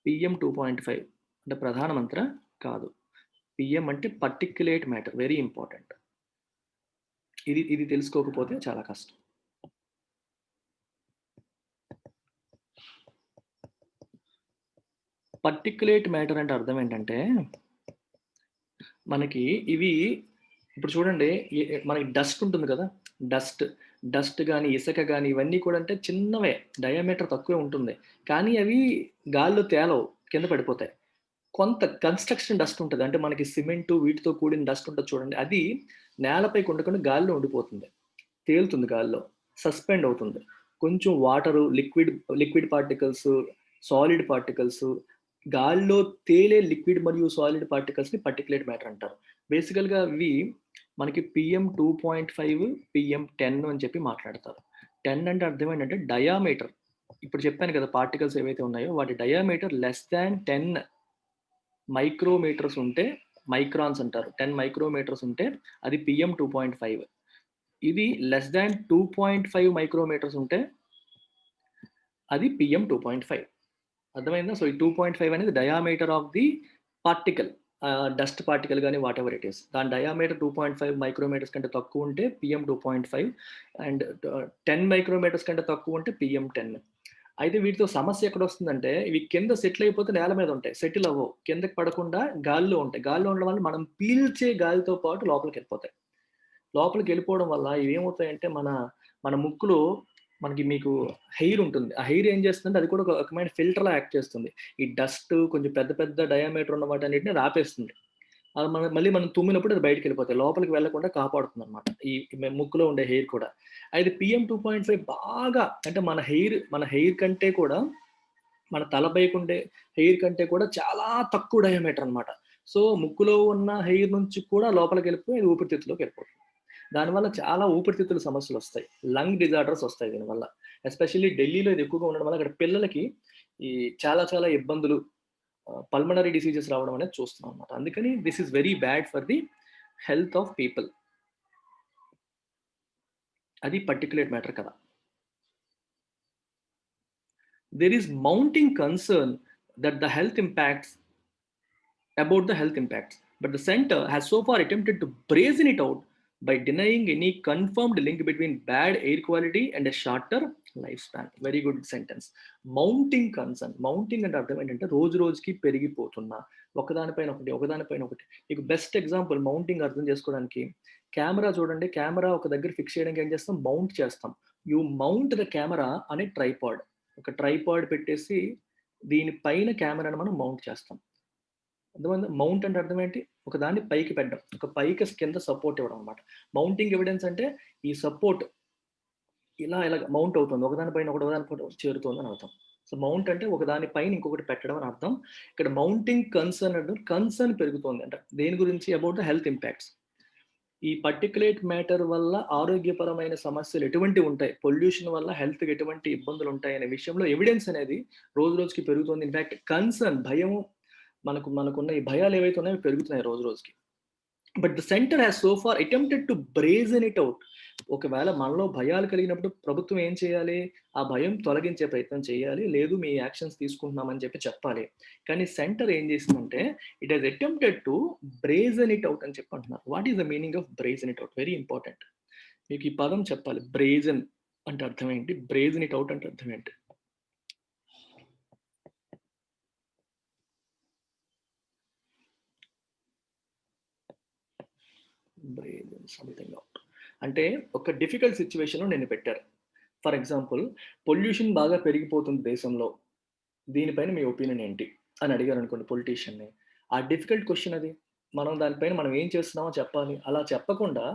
PM 2.5 అంటే ప్రధానమంత్రా? కాదు. పీఎం అంటే పార్టిక్యులేట్ మ్యాటర్, వెరీ ఇంపార్టెంట్. ఇది తెలుసుకోకపోతే చాలా కష్టం. పార్టిక్యులేట్ మ్యాటర్ అంటే అర్థం ఏంటంటే, మనకి ఇవి ఇప్పుడు చూడండి మనకి డస్ట్ ఉంటుంది కదా! డస్ట్ గాని, ఇసక గాని ఇవన్నీ కూడా అంటే చిన్నవే. డయామీటర్ తక్కువే ఉంటుంది. కానీ అవి గాల్లో తేలవు. కింద పడిపోతాయి. కొంత కన్‌స్ట్రక్షన్ డస్ట్ ఉంటది. అంటే మనకి సిమెంటు వీటితో కూడిన డస్ట్ ఉంటది చూడండి. అది నేలపైకి ఉండకుండా గాలిలో ఉండిపోతుంది. తేలుతుంది గాల్లో. సస్పెండ్ అవుతుంది. కొంచెం water, liquid particles, solid particles, గాల్లో తేలే లిక్విడ్ మరియు సాలిడ్ పార్టికల్స్‌ని పార్టిక్యులేట్ మ్యాటర్ అంటారు. బేసికల్‌గా ఇవి మనకి పీఎం 2.5, పీఎం 10 అని చెప్పి మాట్లాడతారు. 10 అంటే అర్థం ఏంటంటే డయామీటర్. ఇప్పుడు చెప్పాను కదా! పార్టికల్స్ ఏవైతే ఉన్నాయో వాటి డయామీటర్ లెస్ థాన్ 10 మైక్రోమీటర్స్ ఉంటే మైక్రాన్స్ అంటారు. 10 మైక్రోమీటర్స్ ఉంటే అది పీఎం 2.5. ఇది లెస్ థాన్ 2.5 మైక్రోమీటర్స్ ఉంటే అది పీఎం 2.5. అర్థమైందా? సో, ఈ 2.5 అనేది diameter of the particle. Dust particle గాని వాటెవర్ ఇట్ ఈస్. దాని డయామీటర్ 2.5 మైక్రోమీటర్స్ కంటే తక్కువ ఉంటే పీఎం 2.5 అండ్ 10 మైక్రోమీటర్స్ కంటే తక్కువ ఉంటే పీఎం 10. అయితే వీటితో సమస్య ఎక్కడొస్తుందంటే, ఇవి కింద సెటిల్ అయిపోతే నేల మీద ఉంటాయి. సెటిల్ అవ్వవు. కిందకి పడకుండా గాల్లో ఉంటాయి. గాల్లో ఉండడం వల్ల మనం పీల్చే గాలితో పాటు లోపలికెళ్ళిపోతాయి. లోపలికెళ్ళిపోవడం వల్ల ఇవేమవుతాయంటే మన ముక్కులో మీకు హెయిర్ ఉంటుంది. ఆ హెయిర్ ఏం చేస్తుందంటే అది కూడా ఒక రకమైన ఫిల్టర్‌లా యాక్ట్ చేస్తుంది. ఈ డస్ట్ కొంచెం పెద్ద పెద్ద డయామీటర్ ఉన్న వాటన్నిటిని అది ఆపేస్తుంది. అది మళ్ళీ మనం తుమ్మినప్పుడు అది బయటికెళ్ళిపోతాయి. లోపలికి వెళ్ళకుండా కాపాడుతుందనమాట. ఈ ముక్కులో ఉండే హెయిర్ కూడా. అయితే పీఎం 2.5 బాగా అంటే మన హెయిర్ కంటే కూడా మన తలపైకుండే హెయిర్ కంటే కూడా చాలా తక్కువ డయామీటర్ అనమాట. సో, ముక్కులో ఉన్న హెయిర్ నుంచి కూడా లోపలికెళ్ళిపోయి అది ఊపిరితిత్తులోకెళ్ళిపోతుంది. దానివల్ల చాలా ఊపిరితిత్తుల సమస్యలొస్తాయి. లంగ్ డిజార్డర్స్ ఒస్తాయి దీనివల్ల. ఎస్పెషల్లీ ఢిల్లీలో ఇది ఎక్కువగా ఉండడం వల్ల అక్కడ పిల్లలకి ఈ చాలా చాలా ఇబ్బందులు పల్మనరీ డిసీజెస్ రావడం అనేది చూస్తున్నాం అన్నమాట. అందుకని this is very bad for the health of people. అది పార్టిక్యులేట్ మ్యాటర్ కదా! There is mounting concern that the health impacts about the health impacts. But the center has so far attempted to brazen it out by denying any confirmed link between bad air quality and a shorter lifespan. Very good sentence. Mounting concern. Mounting అంటే అర్థం ఏంటంటే రోజు రోజుకి పెరిగిపోతున్న ఒకదానిపైన ఒకటి. మీకు best example mounting అర్థం చేసుకోవడానికి కెమెరా చూడండి. కెమెరా ఒక దగ్గర ఫిక్స్ చేయడానికి ఏం చేస్తాం? మౌంట్ చేస్తాం. యూ మౌంట్ ద కెమెరా అనే ట్రైపాడ్. ఒక ట్రైపాడ్ పెట్టేసి దీని పైన కెమెరాను మనం మౌంట్ చేస్తాం. అర్థమైందా? మౌంట్ అంటే అర్థం ఏంటి? ఒకదాన్ని పైకి పెట్టడం. ఒక పైకి కింద సపోర్ట్ ఇవ్వడం అన్నమాట. మౌంటింగ్ ఎవిడెన్స్ అంటే ఈ సపోర్ట్ ఇలాగ మౌంట్ అవుతుంది. ఒకదాని పైన ఒకటి, ఒకదాని పైన ఒకటి చేరుతోందని అర్థం. సో, మౌంట్ అంటే ఒకదాని పైన ఇంకొకటి పెట్టడం అని అర్థం. ఇక్కడ మౌంటింగ్ కన్సర్న్ అంటే కన్సర్న్ పెరుగుతోంది అంట. దేని గురించి? About the health impacts. ఈ పార్టిక్యులేట్ మ్యాటర్ వల్ల ఆరోగ్యపరమైన సమస్యలు ఎటువంటివి ఉంటాయి? పొల్యూషన్ వల్ల హెల్త్‌కి ఎటువంటి ఇబ్బందులు ఉంటాయనే విషయంలో ఎవిడెన్స్ అనేది రోజు రోజుకి పెరుగుతుంది. ఇన్‌ఫాక్ట్ కన్సర్న్ భయము మనకున్న ఈ భయాలు ఏవైతే ఉన్నాయో అవి పెరుగుతున్నాయి రోజు రోజుకి. But the centre has so far attempted to brazen it out. ఒకవేళ మనలో భయాలు కలిగినప్పుడు ప్రభుత్వం ఏం చేయాలి? ఆ భయం తొలగించే ప్రయత్నం చేయాలి. లేదు మీ యాక్షన్స్ తీసుకుంటున్నామని చెప్పాలి. కానీ సెంటర్ ఏం చేసిందంటే it has attempted to brazen it out అని చెప్పి అంటున్నారు. What is the meaning of brazen it out? Very important. మీకు ఈ పదం చెప్పాలి. బ్రేజన్ అంటే అర్థం ఏంటి? బ్రేజన్ ఇట్ ఔట్ అంటే అర్థం ఏంటి? Brazen something out. అంటే ఒక డిఫికల్ట్ సిట్యుయేషన్‌లో నిన్ను పెట్టారు. ఫర్ ఎగ్జాంపుల్ పొల్యూషన్ బాగా పెరిగిపోతుంది దేశంలో. దీనిపైన మీ ఒపీనియన్ ఏంటి? అని అడిగారనుకోండి పొలిటీషియన్‌ని. ఆ డిఫికల్ట్ క్వెషన్ అది. మనం ఏం చేస్తున్నామో చెప్పాలి. అలా చెప్పకుండా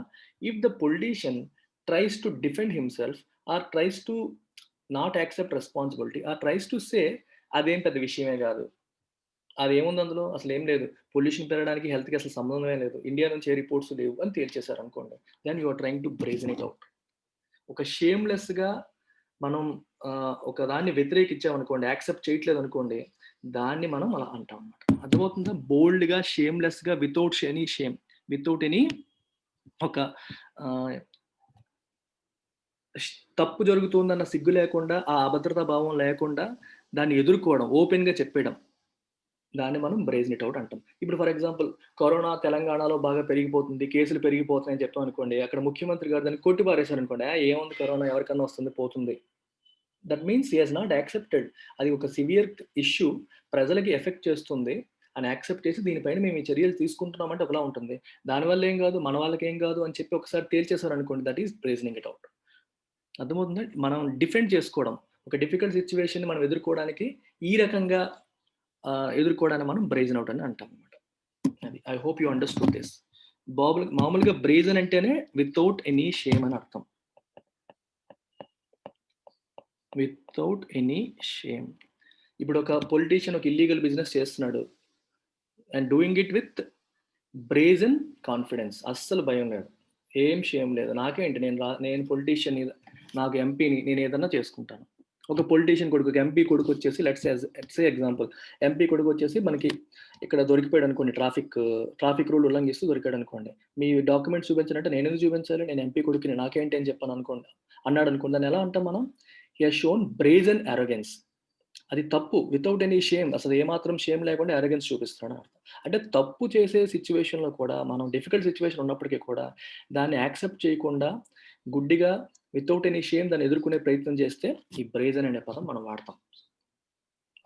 if the politician tries to defend himself or tries to not accept responsibility or tries to say అదేం పెద్ద విషయమే గాదు. అదేముంది అందులో? అసలేం లేదు. పొల్యూషన్ పెరగడానికి హెల్త్‌కి అసలు సంబంధమే లేదు. ఇండియా నుంచి ఏ రిపోర్ట్స్ లేవు అని తేల్చేసారనుకోండి. Then you are trying to brazen it out. ఒక షేమ్‌లెస్‌గా మనం ఒక దాన్ని వ్యతిరేకించామనుకోండి, యాక్సెప్ట్ చేయట్లేదనుకోండి, దాన్ని మనం అలా అంటాం అన్నమాట. అర్థమవుతుందా? బోల్డ్గా, షేమ్లెస్గా, without any shame, without any ఒక తప్పు జరుగుతుందన్న సిగ్గు లేకుండా, ఆ అభద్రతా భావం లేకుండా దాన్ని ఎదుర్కోవడం, ఓపెన్గా చెప్పేయడం, దాన్ని మనం బ్రేజన్ ఇట్ అవుట్ అంటాం. ఇప్పుడు ఫర్ ఎగ్జాంపుల్ కరోనా తెలంగాణలో బాగా పెరిగిపోతుంది, కేసులు పెరిగిపోతున్నాయని చెప్తాం అనుకోండి, అక్కడ ముఖ్యమంత్రి గారు దాన్ని కొట్టి పారేశారు అనుకోండి, ఏముంది కరోనా, ఎవరికన్నా వస్తుంది పోతుంది. That means he has not accepted. అది ఒక సివియర్ ఇష్యూ, ప్రజలకి ఎఫెక్ట్ చేస్తుంది అని యాక్సెప్ట్ చేసి దీనిపైన మేము ఈ చర్యలు తీసుకుంటున్నామంటే ఒకలా ఉంటుంది. దానివల్ల ఏం కాదు, మన వాళ్ళకి ఏం కాదు అని చెప్పి ఒకసారి తేల్చేశారు అనుకోండి, దట్ ఈస్ బ్రేజనింగ్ ఇట్ అవుట్. అర్థమవుతుందా? మనం డిఫెండ్ చేసుకోవడం, ఒక డిఫికల్ట్ సిచ్యువేషన్ మనం ఎదుర్కోవడానికి ఈ రకంగా ఎదుర్కోవడాన్ని మనం బ్రేజన్ అవుట్ అని అంటాం అనమాట. అది I hope you understood this. మామూలుగా బ్రేజన్ అంటేనే వితౌట్ ఎనీ షేమ్ అని అర్థం. Without any shame. ఇప్పుడు ఒక పొలిటీషియన్ ఒక ఇల్లీగల్ బిజినెస్ చేస్తున్నాడు and doing it with brazen confidence, అస్సలు భయం లేదు, ఏం షేమ్ లేదు, నాకేంటి, నేను పొలిటీషియన్, నాకు ఎంపీని, నేను ఏదన్నా చేసుకుంటాను. ఒక పొలిటీషియన్ కొడుకు, ఎంపీ కొడుకు వచ్చేసి లెట్స్ ఎగ్జాంపుల్, ఎంపీ కొడుకు వచ్చేసి మనకి ఇక్కడ దొరికిపోయాడు అనుకోండి, ట్రాఫిక్ రూల్ ఉల్లంఘిస్తూ దొరికాడు అనుకోండి, మీ డాక్యుమెంట్స్ చూపించాలంటే నేను ఎందుకు చూపించాలి, నేను ఎంపీ కొడుకుని, నాకేంటి అని చెప్పాను అనుకోండి, అన్నాడు అనుకోండి, దాన్ని ఎలా అంటాం మనం? He has shown brazen arrogance. అది తప్పు, వితౌట్ ఎనీ షేమ్, అసలు ఏమాత్రం షేమ్ లేకుండా అరోగెన్స్ చూపిస్తాడు అర్థం. అంటే తప్పు చేసే సిచ్యువేషన్లో కూడా, మనం డిఫికల్ట్ సిచ్యువేషన్ ఉన్నప్పటికీ కూడా దాన్ని యాక్సెప్ట్ చేయకుండా గుడ్డిగా వితౌట్ ఎనీ షేమ్ దాన్ని ఎదుర్కొనే ప్రయత్నం చేస్తే ఈ బ్రేజన్ అనే పదం మనం వాడతాం.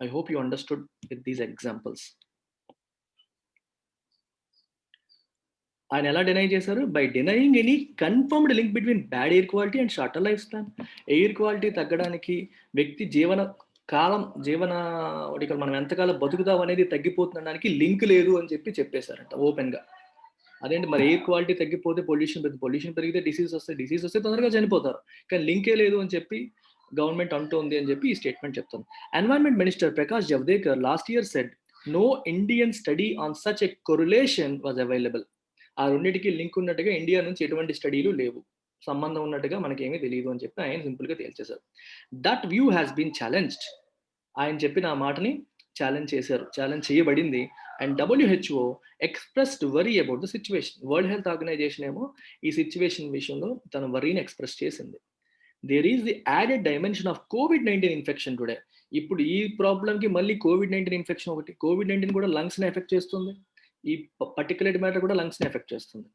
I hope you understood with these examples. ఆయన ఎలా డినై చేశారు? By denying any confirmed link between bad air quality and shorter life span. Air quality తగ్గడానికి, వ్యక్తి మనం ఎంతకాలం బతుకుతాం అనేది తగ్గిపోతుండడానికి లింక్ లేదు అని చెప్పేశారంట ఓపెన్గా. అదేంటి మరి, ఎయిర్ క్వాలిటీ తగ్గిపోతే పొల్యూషన్ పెరిగితే డిసీజ్ వస్తే తొందరగా చనిపోతారు, కానీ లింకే లేదు అని చెప్పి గవర్నమెంట్ అంటోంది అని చెప్పి ఈ స్టేట్మెంట్ చెప్తుంది. Environment minister Prakash Javadekar last year said no Indian study on such a correlation was available. ఆ రెండింటికి లింక్ ఉన్నట్టుగా ఇండియా నుంచి ఎటువంటి స్టడీలు లేవు, సంబంధం ఉన్నట్టుగా మనకేమీ తెలియదు అని చెప్పి ఆయన సింపుల్గా తేల్చేశారు. That view has been challenged. ఆయన చెప్పిన ఆ మాటని ఛాలెంజ్ చేయబడింది. And WHO expressed worry about the situation. World health organisation ఏమో ఈ సిచ్యువేషన్ విషయంలో తన వరీని ఎక్స్ప్రెస్ చేసింది. There is the added dimension of COVID-19 infection today. ఇప్పుడు ఈ ప్రాబ్లంకి మళ్ళీ COVID-19 ఇన్ఫెక్షన్ ఒకటి. COVID-19 కూడా లంగ్స్ని ఎఫెక్ట్ చేస్తుంది, ఈ పర్టికులర్ మ్యాటర్ కూడా లంగ్స్ని ఎఫెక్ట్ చేస్తుంది.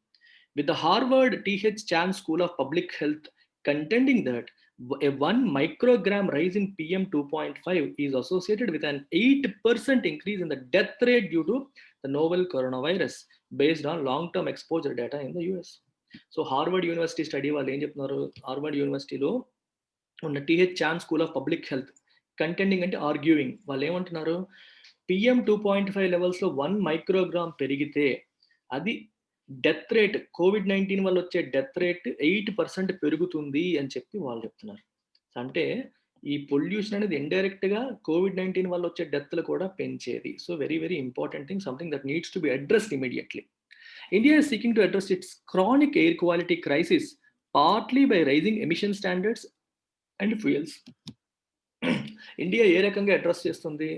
With the Harvard TH Chan School of Public Health contending that a 1 microgram rise in PM 2.5 is associated with an 8% increase in the death rate due to the novel coronavirus based on long-term exposure data in the US. So Harvard university study వాళ్ళు ఏం చెప్తున్నారు, Harvard యూనివర్సిటీలో ఉన్న TH Chan School of Public Health, contending అంటే arguing, వాళ్ళు ఏమంటున్నారు, PM 2.5 లెవెల్స్లో 1 microgram పెరిగితే అది డెత్ రేట్, COVID-19 వల్ల వచ్చే డెత్ రేట్ 8% పెరుగుతుంది అని చెప్పి వాళ్ళు చెప్తున్నారు. అంటే ఈ పొల్యూషన్ అనేది ఇండైరెక్ట్గా COVID-19 వల్ల వచ్చే డెత్లు కూడా పెంచేది. So very very important thing, something that needs to be addressed immediately. India is seeking to address its chronic air quality crisis partly by raising emission standards and fuels. India ఏ రకంగా address చేస్తుంది?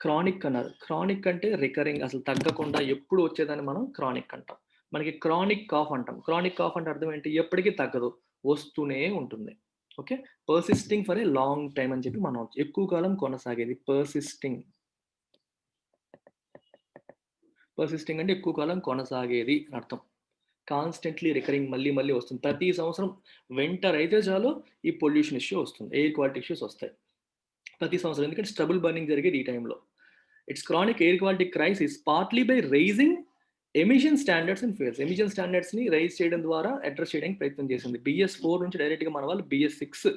Chronic అన్నారు. Chronic అంటే recurring, అసలు తగ్గకుండా ఎప్పుడు వచ్చేదాన్ని మనం క్రానిక్ అంటాం. మనకి క్రానిక్ కాఫ్ అంటాం. క్రానిక్ కాఫ్ అంటే అర్థం ఏంటి? ఎప్పటికీ తగ్గదు, వస్తూనే ఉంటుంది. Okay, persisting for a long time అని చెప్పి మనం, ఎక్కువ కాలం కొనసాగేది పర్సిస్టింగ్ అంటే ఎక్కువ కాలం కొనసాగేది అర్థం. కాన్స్టెంట్లీ రికరింగ్, మళ్ళీ మళ్ళీ వస్తుంది, ప్రతి సంవత్సరం వింటర్ అయితే చాలు ఈ పొల్యూషన్ ఇష్యూ వస్తుంది, ఎయిర్ క్వాలిటీ ఇష్యూస్ వస్తాయి ప్రతి సంవత్సరం, ఎందుకంటే స్ట్రబుల్ బర్నింగ్ జరిగేది ఈ టైంలో. It's chronic air quality crisis partly by raising emission standards and fuels. Emission స్టాండర్డ్స్ని రైజ్ చేయడం ద్వారా అడ్రస్ చేయడానికి ప్రయత్నం చేసింది. BS4 నుంచి డైరెక్ట్గా మన వాళ్ళు BS6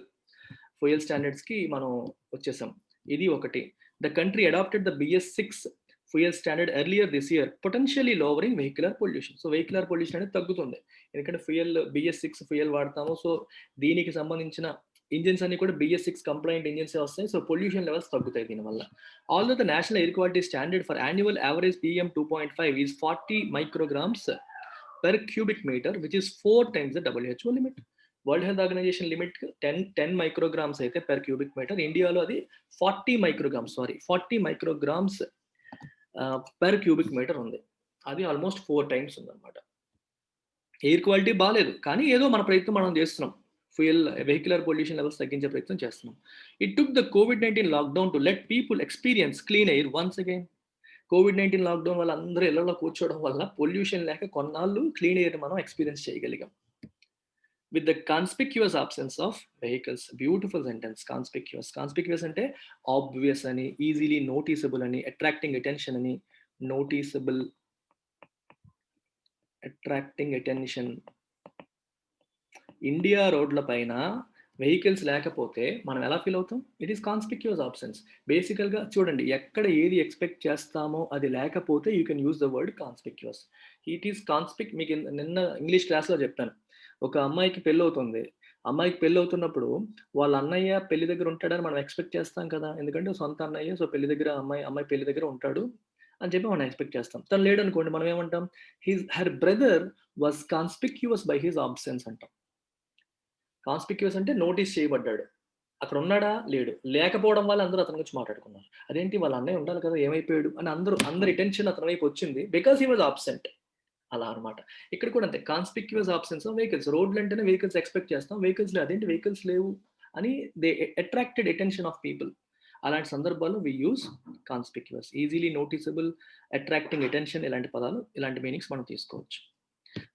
ఫ్యూయల్ స్టాండర్డ్స్కి మనం వచ్చేసాం. ఇది ఒకటి. The country adopted the BS6 fuel standard earlier this year, potentially lowering vehicular pollution. So vehicular pollution అనేది తగ్గుతుంది, ఎందుకంటే BS6 ఫ్యూయల్ వాడతాము. సో దీనికి సంబంధించిన ఇంజిన్స్ అన్ని కూడా BS6 కంప్లైంట్ ఇంజిన్స్ వస్తాయి. సో పొల్యూషన్ లెవెల్స్ తగ్గుతాయి దీనివల్ల. Although the national air quality standard for annual average PM 2.5 is 40 micrograms per cubic meter, which is 4 times the WHO limit. World health Organization limit 10 micrograms అయితే per cubic meter. ఇండియాలో అది 40 micrograms per cubic metre ఉంది. అది almost 4 times ఉందన్నమాట. Air quality బాలేదు. కానీ ఏదో మన ప్రయత్నం మనం చేస్తున్నాం. వెహిక్యులర్ పొల్యూషన్ లెవెల్స్ తగ్గించే ప్రయత్నం చేస్తున్నాం. ఇట్ టుక్ ద కోవిడ్-19 lockdown to let people experience clean air once again. కోవిడ్-19 లాక్‌డౌన్ వల్ల అందరూ ఇళ్లలో కూర్చోవడం వల్ల పొల్యూషన్ లేక కొన్నాళ్ళు క్లీన్ ఎయిర్ మనం ఎక్స్‌పీరియన్స్ చేయగలిగాం. With the conspicuous absence of vehicles. Beautiful sentence conspicuous. Conspicuous అంటే ఆబ్వియస్ అని, ఈజీలీ నోటీసబుల్ అని, అట్రాక్టింగ్ అటెన్షన్ అని, నోటీసబుల్, అట్రాక్టింగ్ అటెన్షన్. ఇండియా రోడ్ల పైన వెహికల్స్ లేకపోతే మనం ఎలా ఫీల్ అవుతాం? It is conspicuous absence. బేసికల్‌గా చూడండి, ఎక్కడ ఏది ఎక్స్‌పెక్ట్ చేస్తామో అది లేకపోతే you can use the word conspicuous. It is మీకు నిన్న ఇంగ్లీష్ క్లాస్‌లో చెప్పాను. ఒక అమ్మాయికి పెళ్లవుతుంది. అమ్మాయికి పెళ్లవుతున్నప్పుడు వాళ్ళ అన్నయ్య పెళ్లి దగ్గర ఉంటాడని మనం ఎక్స్‌పెక్ట్ చేస్తాం కదా! ఎందుకంటే సొంత అన్నయ్య. సో, పెళ్లి దగ్గర అమ్మాయి పెళ్లి దగ్గర ఉంటాడు అని చెప్పి మనం ఎక్స్‌పెక్ట్ చేస్తాం. తను లేడనుకోండి మనం ఏమంటాం? Her brother was conspicuous by his absence అంటాం. కాన్స్పిక్యూయస్ అంటే నోటీస్ చేయబడ్డాడు. అక్కడ ఉన్నాడా? లేడు. లేకపోవడం వల్ల అందరూ అతని గురించి మాట్లాడుకున్నారు. అదేంటి వాళ్ళ అన్నయ్య ఉండాలి కదా! ఏమైపోయాడు? అని అందరి అటెన్షన్ అతని వైపు వచ్చింది. Because he was absent. అలా అన్నమాట. ఇక్కడ కూడా అంతే. Conspicuous absence of vehicles. రోడ్లంటేనే వెహికల్స్ ఎక్స్‌పెక్ట్ చేస్తాం. వెహికల్స్ అదేంటి వెహికల్స్ లేవు అని they attracted attention of people. అలాంటి సందర్భాల్లో we use conspicuous. Easily noticeable, attracting attention ఇలాంటి పదాలు, ఇలాంటి మీనింగ్స్ మనం తీసుకోవచ్చు.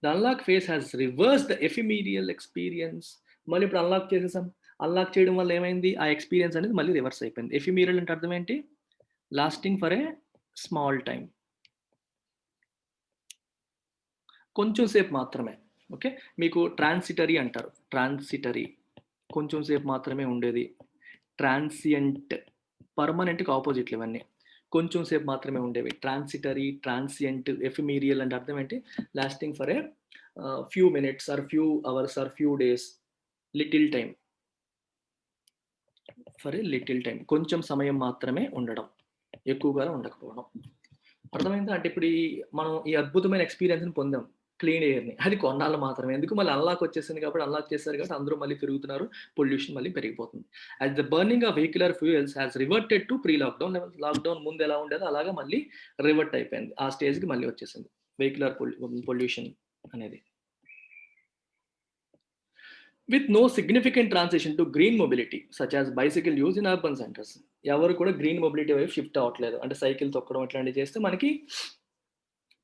The unlock phase has reverse the ephemeral experience. మళ్ళీ ఇప్పుడు అన్లాక్ చేసేసాం. అన్లాక్ చేయడం వల్ల ఏమైంది? ఆ ఎక్స్‌పీరియన్స్ అనేది మళ్ళీ రివర్స్ అయిపోయింది. ఎఫిమీరియల్ అంటే అర్థం ఏంటి? Lasting for a small time. కొంచెం సేపు మాత్రమే. ఓకే. మీకు ట్రాన్సిటరీ అంటారు. ట్రాన్సిటరీ కొంచెం సేపు మాత్రమే ఉండేది. ట్రాన్సియంట్, పర్మనెంట్‌కి ఆపోజిట్లు ఇవన్నీ. కొంచెం సేపు మాత్రమే ఉండేవి. ట్రాన్సిటరీ, ట్రాన్సియంట్, ఎఫిమీరియల్ అంటే అర్థం ఏంటి? Lasting for a few minutes or few hours are few days. Little time. For a little time. కొంచెం సమయం మాత్రమే ఉండడం. ఎక్కువగా ఉండకపోవడం. అర్థమైందా? అంటే ఇప్పుడు మనం ఈ అద్భుతమైన ఎక్స్‌పీరియన్స్‌ని పొందాం. క్లీన్ ఎయిర్‌ని. అది కొన్నాళ్ళు మాత్రమే. ఎందుకు మళ్ళీ అన్‌లాక్ వచ్చేసింది కాబట్టి అన్‌లాక్ చేశారు కాబట్టి అందరూ మళ్ళీ తిరుగుతున్నారు. పొల్యూషన్ మళ్ళీ పెరిగిపోతుంది. As the burning of vehicular fuels has reverted to pre lockdown levels. Lockdown ముందు ఎలా ఉండేదో అలాగా మళ్ళీ రివర్ట్ అయిపోయింది. ఆ స్టేజ్‌కి మళ్ళీ వచ్చేసింది. వెహిక్యులర్ పొల్యూషన్ అనేది. With no significant transition to green mobility such as bicycle use in urban centres. ఎవరు కూడా గ్రీన్ మొబిలిటీ వైపు షిఫ్ట్ అవ్వట్లేదు. అంటే సైకిల్ తొక్కడం ఇట్లాంటివి చేస్తే మనకి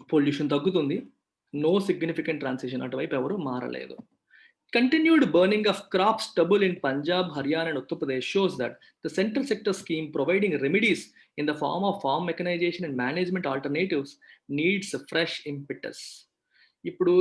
పొల్యూషన్ తగ్గుతుంది. నో సిగ్నిఫికెంట్ ట్రాన్సిషన్ అటువైపు ఎవరు మారలేదు. Continued burning of crop stubble in Punjab, Haryana, and Uttar Pradesh shows that the central sector scheme providing remedies in the form of farm mechanization and management alternatives needs a fresh impetus. ఇప్పుడు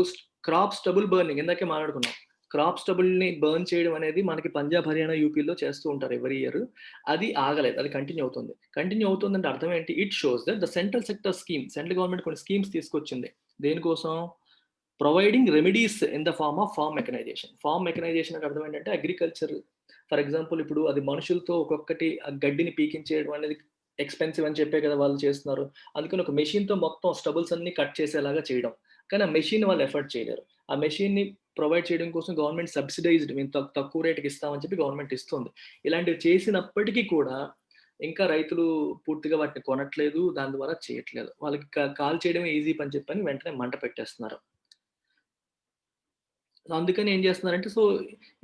crop stubble burning ఇందాకే మాట్లాడుకున్నాం. Crop స్టబుల్‌ని burn చేయడం అనేది మనకి పంజాబ్, హర్యానా, యూపీలో చేస్తూ ఉంటారు every year. అది ఆగలేదు. అది కంటిన్యూ అవుతుంది. కంటిన్యూ అవుతుందంటే అర్థం ఏంటి? It shows that the central sector scheme, central government కొన్ని స్కీమ్స్ తీసుకొచ్చింది. దేనికోసం? Providing remedies in the form of farm mechanisation. Farm mechanisation అంటే అర్థం ఏంటంటే అగ్రికల్చర్. ఫర్ ఎగ్జాంపుల్ ఇప్పుడు అది మనుషులతో ఒక్కొక్కటి ఆ గడ్డిని పీకించేయడం అనేది ఎక్స్‌పెన్సివ్ అని చెప్పే కదా వాళ్ళు చేస్తున్నారు. అందుకని ఒక మెషిన్‌తో మొత్తం స్టబుల్స్ అన్నీ కట్ చేసేలాగా చేయడం. కానీ ఆ మెషిన్ వాళ్ళు ఎఫర్డ్ చేయలేరు. ఆ మెషిన్‌ని ప్రొవైడ్ చేయడం కోసం గవర్నమెంట్ సబ్సిడైజ్డ్ మేము తక్కువ రేట్‌కి ఇస్తామని చెప్పి గవర్నమెంట్ ఇస్తుంది. ఇలాంటివి చేసినప్పటికీ కూడా ఇంకా రైతులు పూర్తిగా వాటిని కొనట్లేదు. దాని ద్వారా చేయట్లేదు. వాళ్ళకి కాల్ చేయడమే ఈజీ పని చెప్పని వెంటనే మంట పెట్టేస్తున్నారు. అందుకని ఏం చేస్తున్నారంటే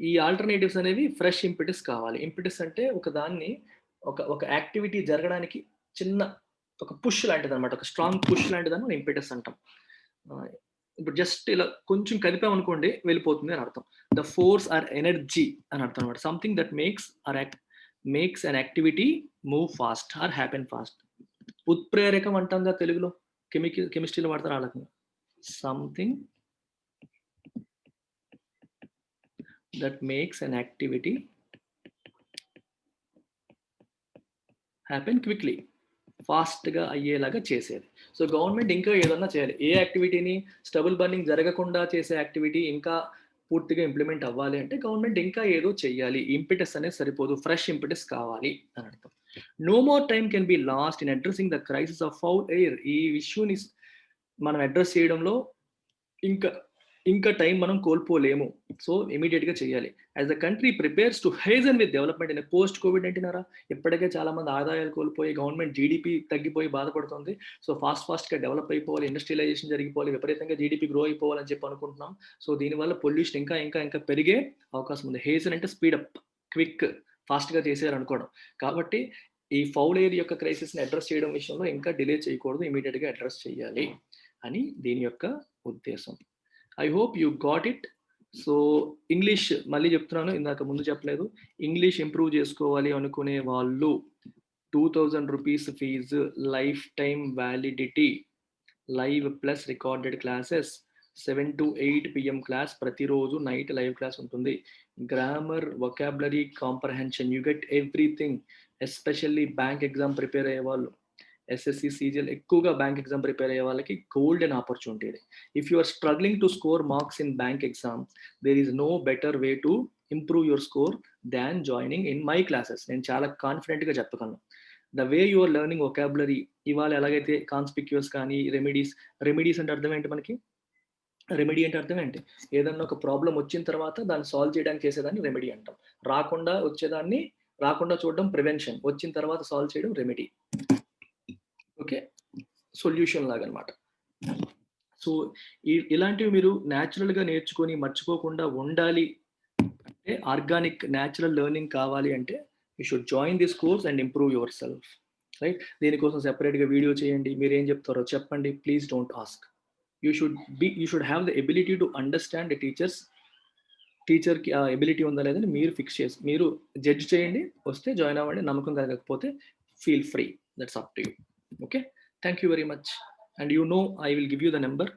ఈ ఆల్టర్‌నేటివ్స్ అనేవి ఫ్రెష్ ఇంపెటస్ కావాలి. ఇంపెటస్ అంటే ఒక దాన్ని ఒక యాక్టివిటీ జరగడానికి చిన్న ఒక పుష్ లాంటిదనమాట. ఒక స్ట్రాంగ్ పుష్ లాంటిదాన్ని మనం ఇంపెటస్ అంటాం. ఆహ్, ఇప్పుడు జస్ట్ ఇలా కొంచెం కదిపామనుకోండి వెళ్ళిపోతుంది అని అర్థం. ద ఫోర్స్ ఆర్ ఎనర్జీ అని అర్థం అనమాట. Something that makes an activity move fast or happen fast. ఉత్ప్రేరకం అంటాం కదా తెలుగులో. కెమిస్ట్రీలో వాడతారు ఆ రకంగా. Something that makes an activity happen quickly. ఫాస్ట్‌గా అయ్యేలాగా చేసేది. సో, గవర్నమెంట్ ఇంకా ఏదన్నా చేయాలి. ఏ యాక్టివిటీని స్టబుల్ బర్నింగ్ జరగకుండా చేసే యాక్టివిటీ ఇంకా పూర్తిగా ఇంప్లిమెంట్ అవ్వాలి అంటే గవర్నమెంట్ ఇంకా ఏదో చెయ్యాలి. ఇంపెటస్ అనేది సరిపోదు. ఫ్రెష్ ఇంపెటస్ కావాలి అని అర్థం. No more time can be lost in addressing the crisis of foul air. ఈ ఇష్యూని మనం అడ్రెస్ చేయడంలో ఇంకా ఇంకా టైం మనం కోల్పోలేము. సో ఇమ్మీడియేట్‌గా చేయాలి. As the country prepares to hasten with development in a post కోవిడ్-19 ఎరా. ఇప్పటికే చాలా మంది ఆదాయాలు కోల్పోయి గవర్నమెంట్ జీడీపీ తగ్గిపోయి బాధపడుతుంది. సో ఫాస్ట్‌గా డెవలప్ అయిపోవాలి. ఇండస్ట్రియలైజేషన్ జరిగిపోవాలి. విపరీతంగా జీడీపీ గ్రో అయిపోవాలని చెప్పి అనుకుంటున్నాం. సో దీనివల్ల పొల్యూషన్ ఇంకా పెరిగే అవకాశం ఉంది. హేజన్ అంటే స్పీడప్, క్విక్, ఫాస్ట్‌గా చేసేయాలనుకోవడం. కాబట్టి ఈ ఫౌల్ ఎయిర్ యొక్క క్రైసిస్‌ని అడ్రెస్ చేయడం విషయంలో ఇంకా డిలే చేయకూడదు. ఇమ్మీడియేట్‌గా అడ్రెస్ చేయాలి అని దీని యొక్క ఉద్దేశం. I hope you got it. So English మళ్ళీ చెప్తున్నాను, ఇందాక ముందు చెప్పలేదు. ఇంగ్లీష్ ఇంప్రూవ్ చేసుకోవాలి అనుకునే వాళ్ళు 2000 rupees fee, lifetime validity, live plus recorded classes, 7 to 8 PM class, ప్రతిరోజు నైట్ లైవ్ క్లాస్ ఉంటుంది. Grammar, vocabulary, comprehension, you get everything. Especially bank exam prepare అయ్యే వాళ్ళు, ఎస్ఎస్సి, సీజీఎల్, ఎక్కువగా బ్యాంక్ ఎగ్జామ్ ప్రిపేర్ అయ్యే వాళ్ళకి గోల్డెన్ ఆపర్చునిటీ ఇది. If you are struggling to score marks in bank exam, there is no better way to improve your score than joining in my classes. నేను చాలా కాన్ఫిడెంట్గా చెప్పగలను. The way you are learning vocabulary, ఇవాళ ఎలాగైతే conspicuous కానీ remedies అంటే అర్థం ఏంటి మనకి? రెమెడీ అంటే అర్థం ఏంటి? ఏదన్నా ఒక ప్రాబ్లమ్ వచ్చిన తర్వాత దాన్ని సాల్వ్ చేయడానికి చేసేదాన్ని రెమెడీ అంటాం. వచ్చేదాన్ని రాకుండా చూడడం ప్రివెన్షన్. వచ్చిన తర్వాత సాల్వ్ చేయడం రెమెడీ. ఓకే. సొల్యూషన్ లాగనమాట. సో ఇలాంటివి మీరు న్యాచురల్‌గా నేర్చుకొని మర్చిపోకుండా ఉండాలి అంటే, ఆర్గానిక్ న్యాచురల్ లెర్నింగ్ కావాలి అంటే, you should join this course and improve your self. Right? దీనికోసం సెపరేట్‌గా వీడియో చేయండి. మీరేం చెప్తారో చెప్పండి. Please don't ask. You should have the ability to understand the టీచర్‌కి ఆ ఎబిలిటీ ఉందా లేదని మీరు ఫిక్స్ చేసి మీరు జడ్జ్ చేయండి. వస్తే జాయిన్ అవ్వండి. నమ్మకం కలగకపోతే feel free. That's up to you. Okay. Thank you very much. And I will give you the number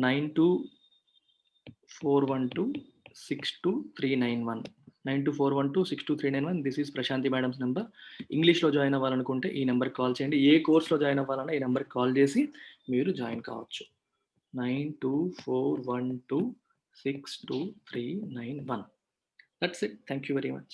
9241262391. 9241262391. This is Prashanti madam's number. ఇంగ్లీష్‌లో జాయిన్ అవ్వాలనుకుంటే ఈ నెంబర్‌కి కాల్ చేయండి. ఏ కోర్స్‌లో జాయిన్ అవ్వాలన్నా ఈ నెంబర్‌కి కాల్ చేసి మీరు జాయిన్ కావచ్చు. 9241262391. That's it. Thank you very much.